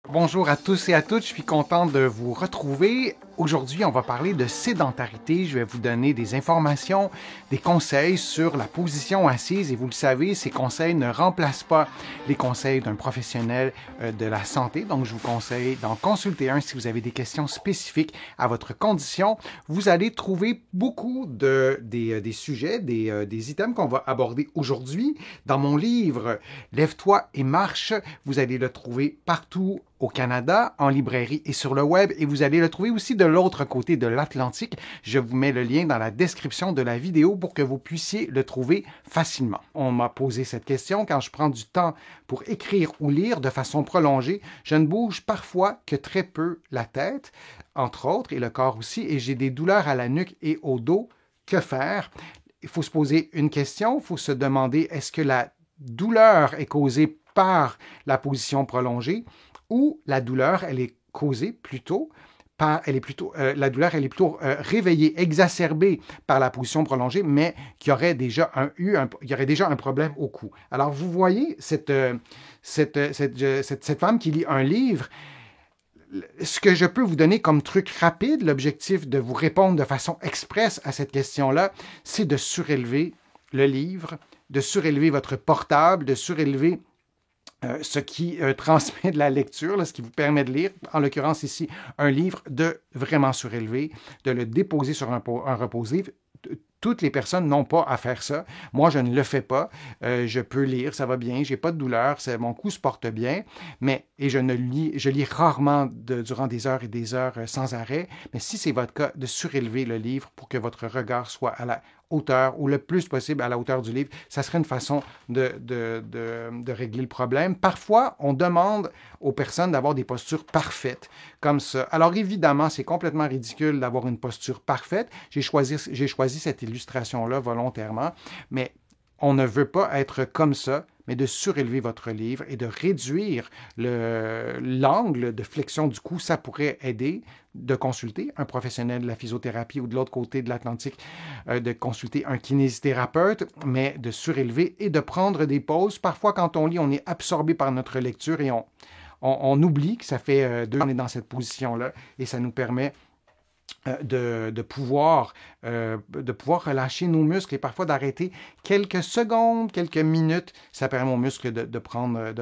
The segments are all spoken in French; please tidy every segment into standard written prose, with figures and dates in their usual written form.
Bonjour à tous et à toutes, je suis content de vous retrouver. Aujourd'hui, on va parler de sédentarité. Je vais vous donner des informations, des conseils sur la position assise. Et vous le savez, ces conseils ne remplacent pas les conseils d'un professionnel de la santé. Donc, je vous conseille d'en consulter un si vous avez des questions spécifiques à votre condition. Vous allez trouver beaucoup des sujets, des items qu'on va aborder aujourd'hui. Dans mon livre « Lève-toi et marche », vous allez le trouver partout au Canada, en librairie et sur le web, et vous allez le trouver aussi de l'autre côté de l'Atlantique. Je vous mets le lien dans la description de la vidéo pour que vous puissiez le trouver facilement. On m'a posé cette question quand je prends du temps pour écrire ou lire de façon prolongée. Je ne bouge parfois que très peu la tête, entre autres, et le corps aussi, et j'ai des douleurs à la nuque et au dos. Que faire? Il faut se poser une question, il faut se demander est-ce que la douleur est causée par la position prolongée ou la douleur, elle est causée plutôt la douleur, elle est plutôt réveillée, exacerbée par la position prolongée, mais qu'il y aurait déjà il y aurait déjà un problème au cou. Alors, vous voyez cette femme qui lit un livre. Ce que je peux vous donner comme truc rapide, l'objectif de vous répondre de façon express à cette question-là, c'est de surélever le livre, de surélever votre portable, de surélever ce qui transmet de la lecture, ce qui vous permet de lire, en l'occurrence ici, un livre, de vraiment surélever, de le déposer sur un repose-livre. Toutes les personnes n'ont pas à faire ça. Moi, je ne le fais pas. Je peux lire, ça va bien, j'ai pas de douleur, mon cou se porte bien, et je lis rarement durant des heures et des heures sans arrêt. Mais si c'est votre cas, de surélever le livre pour que votre regard soit à la hauteur ou le plus possible à la hauteur du livre, ça serait une façon de régler le problème. Parfois, on demande aux personnes d'avoir des postures parfaites, comme ça. Alors évidemment, c'est complètement ridicule d'avoir une posture parfaite. J'ai choisi cette illustration-là volontairement, mais on ne veut pas être comme ça, mais de surélever votre livre et de réduire l'angle de flexion du cou. Ça pourrait aider de consulter un professionnel de la physiothérapie ou de l'autre côté de l'Atlantique, de consulter un kinésithérapeute, mais de surélever et de prendre des pauses. Parfois, quand on lit, on est absorbé par notre lecture et on oublie que ça fait 2 ans qu'on est dans cette position-là et ça nous permet de pouvoir relâcher nos muscles et parfois d'arrêter quelques secondes, quelques minutes. Ça permet aux muscles de prendre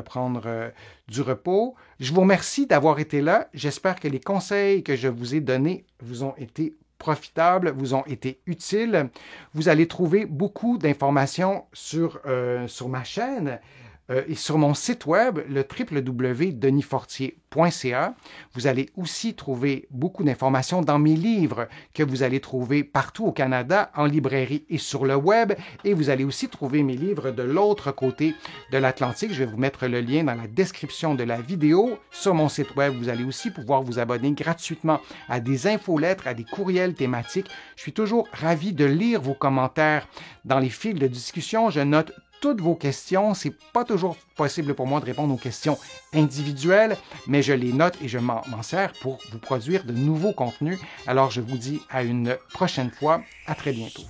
du repos. Je vous remercie d'avoir été là. J'espère que les conseils que je vous ai donnés vous ont été profitables, vous ont été utiles. Vous allez trouver beaucoup d'informations sur ma chaîne. Et sur mon site web, le www.denisfortier.ca. Vous allez aussi trouver beaucoup d'informations dans mes livres que vous allez trouver partout au Canada, en librairie et sur le web. Et vous allez aussi trouver mes livres de l'autre côté de l'Atlantique. Je vais vous mettre le lien dans la description de la vidéo. Sur mon site web, vous allez aussi pouvoir vous abonner gratuitement à des infolettres, à des courriels thématiques. Je suis toujours ravi de lire vos commentaires dans les fils de discussion. Je note toutes vos questions. C'est pas toujours possible pour moi de répondre aux questions individuelles, mais je les note et je m'en sers pour vous produire de nouveaux contenus. Alors, je vous dis à une prochaine fois. À très bientôt.